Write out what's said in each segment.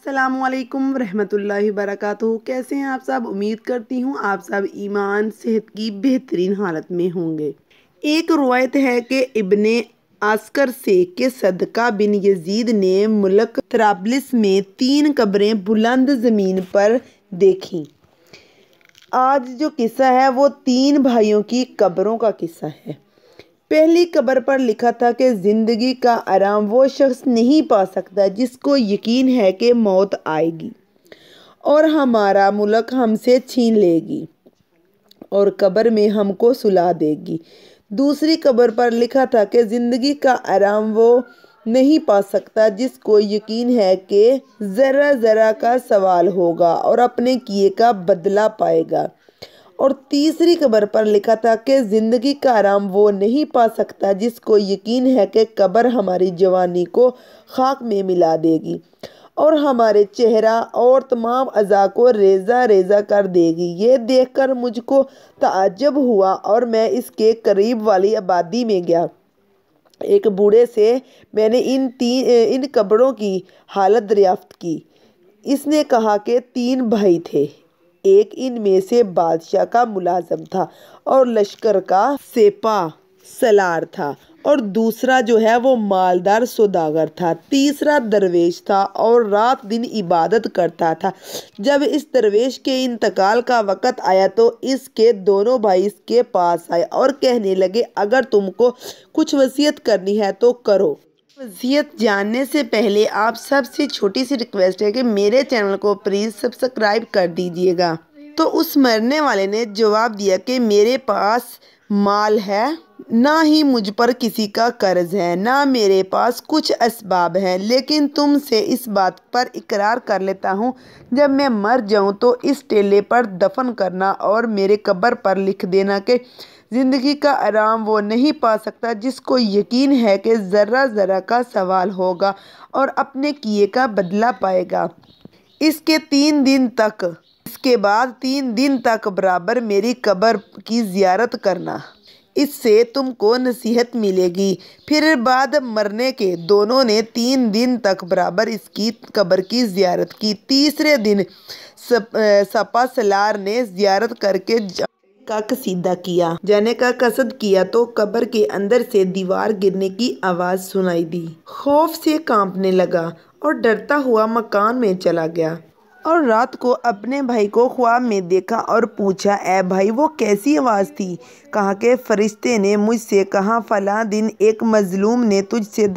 अस्सलामुअलैकुम रहमतुल्लाहि वबरकातुहू। कैसे हैं आप सब? उम्मीद करती हूँ आप सब ईमान सेहत की बेहतरीन हालत में होंगे। एक रवायत है कि इब्ने अस्कर से कि सदका बिन यजीद ने मुल्क तराबलिस में 3 कब्रें बुलंद ज़मीन पर देखीं। आज जो किस्सा है वो 3 भाइयों की कब्रों का किस्सा है। पहली कब्र पर लिखा था कि ज़िंदगी का आराम वो शख्स नहीं पा सकता जिसको यकीन है कि मौत आएगी और हमारा मुल्क हमसे छीन लेगी और कब्र में हमको सुला देगी। दूसरी कब्र पर लिखा था कि ज़िंदगी का आराम वो नहीं पा सकता जिसको यकीन है कि ज़रा ज़रा का सवाल होगा और अपने किए का बदला पाएगा। और तीसरी कब्र पर लिखा था कि ज़िंदगी का आराम वो नहीं पा सकता जिसको यकीन है कि कब्र हमारी जवानी को खाक में मिला देगी और हमारे चेहरा और तमाम अज़ा को रेज़ा रेज़ा कर देगी। ये देखकर मुझको ताज्जुब हुआ और मैं इसके करीब वाली आबादी में गया। एक बूढ़े से मैंने इन कब्रों की हालत दरियाफ्त की। इसने कहा कि 3 भाई थे। एक इनमें से बादशाह का मुलाजिम था और लश्कर का सिपाह सलार था और दूसरा जो है वो मालदार सौदागर था। तीसरा दरवेश था और रात दिन इबादत करता था। जब इस दरवेश के इंतकाल का वक़्त आया तो इसके दोनों भाई इसके पास आए और कहने लगे, अगर तुमको कुछ वसीयत करनी है तो करो। वसीयत जानने से पहले आप सबसे छोटी सी रिक्वेस्ट है कि मेरे चैनल को प्लीज़ सब्सक्राइब कर दीजिएगा। तो उस मरने वाले ने जवाब दिया कि मेरे पास माल है, ना ही मुझ पर किसी का कर्ज है, ना मेरे पास कुछ असबाब हैं, लेकिन तुमसे इस बात पर इकरार कर लेता हूँ, जब मैं मर जाऊँ तो इस टेले पर दफन करना और मेरे कब्र पर लिख देना कि ज़िंदगी का आराम वो नहीं पा सकता जिसको यकीन है कि ज़रा ज़रा का सवाल होगा और अपने किए का बदला पाएगा। इसके बाद 3 दिन तक बराबर मेरी कब्र की ज़ियारत करना, इससे तुमको नसीहत मिलेगी। फिर बाद मरने के दोनों ने 3 दिन तक बराबर इसकी कब्र की ज़ियारत की। तीसरे दिन सपा सलार ने ज़ियारत करके जाने का कसद किया तो कब्र के अंदर से दीवार गिरने की आवाज़ सुनाई दी। खौफ से कांपने लगा और डरता हुआ मकान में चला गया और रात को अपने भाई को ख्वाब में देखा और पूछा, ए भाई वो कैसी आवाज़ थी? कहा कि फरिश्ते ने मुझसे कहा, फलां दिन एक मजलूम ने तुझसे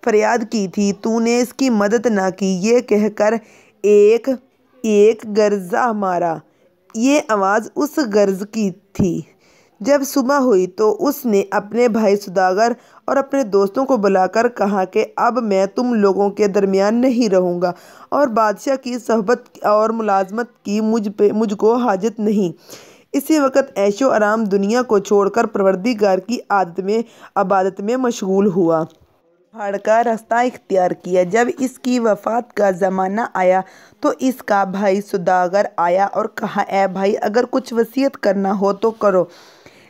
फरियाद की थी, तूने इसकी मदद ना की। ये कहकर एक गर्जा मारा। ये आवाज़ उस गर्ज की थी। जब सुबह हुई तो उसने अपने भाई सौदागर और अपने दोस्तों को बुलाकर कहा कि अब मैं तुम लोगों के दरमियान नहीं रहूँगा और बादशाह की सहबत और मुलाजमत की मुझको हाजत नहीं। इसी वक्त ऐशो आराम दुनिया को छोड़कर परवरदिगार की आबादत में मशगूल हुआ। पहाड़ का रास्ता इख्तियार किया। जब इसकी वफ़ात का ज़माना आया तो इसका भाई सौदागर आया और कहा, ए भाई अगर कुछ वसीयत करना हो तो करो।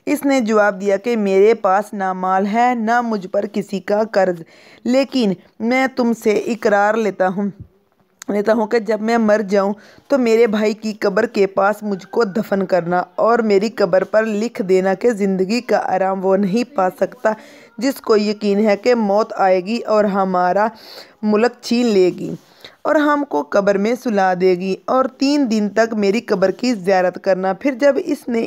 इसने जवाब दिया कि मेरे पास ना माल है ना मुझ पर किसी का कर्ज, लेकिन मैं तुमसे इकरार लेता हूँ कि जब मैं मर जाऊं तो मेरे भाई की कब्र के पास मुझको दफन करना और मेरी कब्र पर लिख देना कि ज़िंदगी का आराम वो नहीं पा सकता जिसको यकीन है कि मौत आएगी और हमारा मुल्क छीन लेगी और हमको कब्र में सुला देगी और 3 दिन तक मेरी कब्र की ज़ियारत करना। फिर जब इसने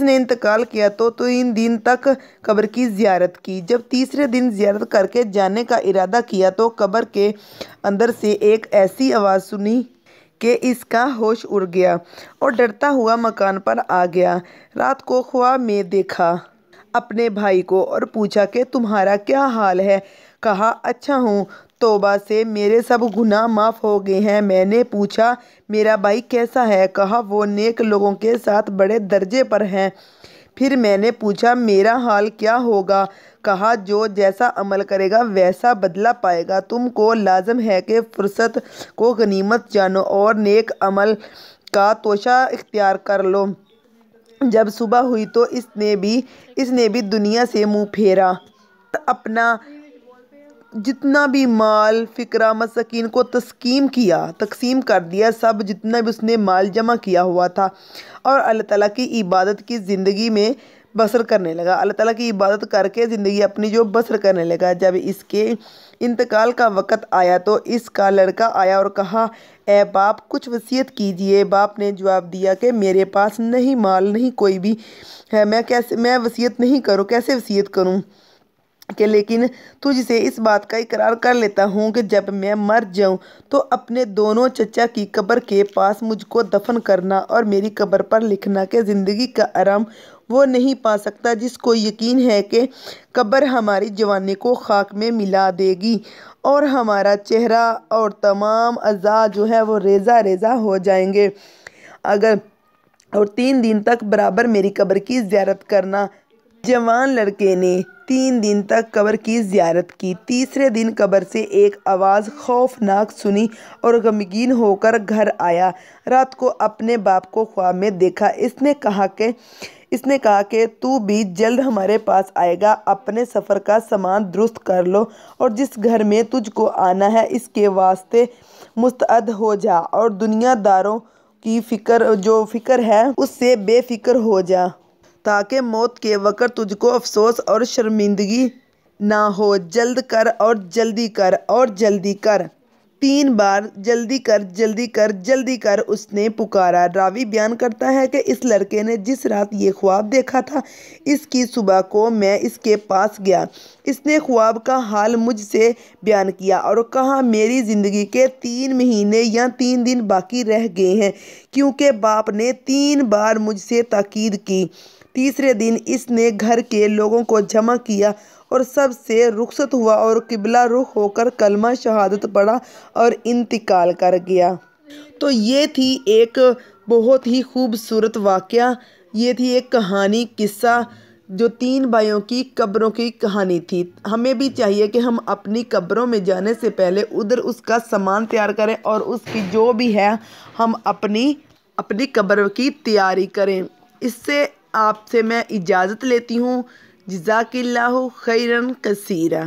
इंतकाल किया तो 3 दिन तक कब्र की ज़ियारत की। जब तीसरे दिन ज़ियारत करके जाने का इरादा किया तो कब्र के अंदर से एक ऐसी आवाज़ सुनी कि इसका होश उड़ गया और डरता हुआ मकान पर आ गया। रात को ख्वाब में देखा अपने भाई को और पूछा कि तुम्हारा क्या हाल है? कहा, अच्छा हूँ, तौबा से मेरे सब गुनाह माफ़ हो गए हैं। मैंने पूछा, मेरा भाई कैसा है? कहा, वो नेक लोगों के साथ बड़े दर्जे पर हैं। फिर मैंने पूछा, मेरा हाल क्या होगा? कहा, जो जैसा अमल करेगा वैसा बदला पाएगा। तुमको लाजम है कि फुर्सत को गनीमत जानो और नेक अमल का तोशा इख्तियार कर लो। जब सुबह हुई तो इसने भी दुनिया से मुँह फेरा, अपना جتنا بھی مال فقراء مساکین کو تقسیم کر دیا، سب جتنا بھی اس نے مال جمع کیا ہوا تھا، اور اللہ تعالیٰ کی عبادت کی زندگی میں بسر کرنے لگا۔ اللہ تعالیٰ کی عبادت کر کے زندگی اپنی جو بسر کرنے لگا۔ جب اس کے انتقال کا وقت آیا تو اس کا لڑکا آیا اور کہا، اے باپ کچھ وصیت کیجئے۔ باپ نے جواب دیا کہ میرے پاس نہیں مال نہیں کوئی بھی ہے، میں وصیت نہیں کروں، کیسے وصیت کروں کہ لیکن تجھ سے اس بات کا اقرار کر لیتا ہوں کہ جب میں مر جاؤں تو اپنے دونوں چچا کی قبر کے پاس مجھ کو دفن کرنا، اور میری قبر پر لکھنا کہ زندگی کا آرام وہ نہیں پا سکتا جس کو یقین ہے کہ قبر ہماری جوانی کو خاک میں ملا دے گی اور ہمارا چہرہ اور تمام اعضاء جو ہے وہ ریزہ ریزہ ہو جائیں گے، اور 3 دن تک برابر میری قبر کی زیارت کرنا۔ جوان لڑکے نے 3 دن تک قبر کی زیارت کی۔ تیسرے دن قبر سے ایک آواز خوفناک سنی اور غمگین ہو کر گھر آیا۔ رات کو اپنے باپ کو خواب میں دیکھا۔ اس نے کہا کہ تو بھی جلد ہمارے پاس آئے گا، اپنے سفر کا سامان درست کر لو اور جس گھر میں تجھ کو آنا ہے اس کے واسطے مستعد ہو جا، اور دنیا داروں کی فکر ہے اس سے بے فکر ہو جا، تاکہ موت کے وقت تجھ کو افسوس اور شرمندگی نہ ہو۔ جلد کر اور جلدی کر اور جلدی کر۔ 3 بار جلدی کر جلدی کر جلدی کر اس نے پکارا۔ راوی بیان کرتا ہے کہ اس لڑکے نے جس رات یہ خواب دیکھا تھا، اس کی صبح کو میں اس کے پاس گیا۔ اس نے خواب کا حال مجھ سے بیان کیا اور کہا، میری زندگی کے 3 مہینے یا 3 دن باقی رہ گئے ہیں، کیونکہ باپ نے 3 بار مجھ سے تاکید کی۔ تیسرے دن اس نے گھر کے لوگوں کو جمع کیا اور سب سے رخصت ہوا اور قبلہ رخ ہو کر کلمہ شہادت پڑھا اور انتقال کر گیا۔ تو یہ تھی ایک بہت ہی خوبصورت واقعہ، یہ تھی ایک کہانی، قصہ جو 3 بھائیوں کی قبروں کی کہانی تھی۔ ہمیں بھی چاہیے کہ ہم اپنی قبروں میں جانے سے پہلے ادھر اس کا سامان تیار کریں اور اس کی جو بھی ہے ہم اپنی قبر کی تیاری کریں۔ اس سے آپ سے میں اجازت لیتی ہوں۔ جزاک اللہ خیراً کثیرا۔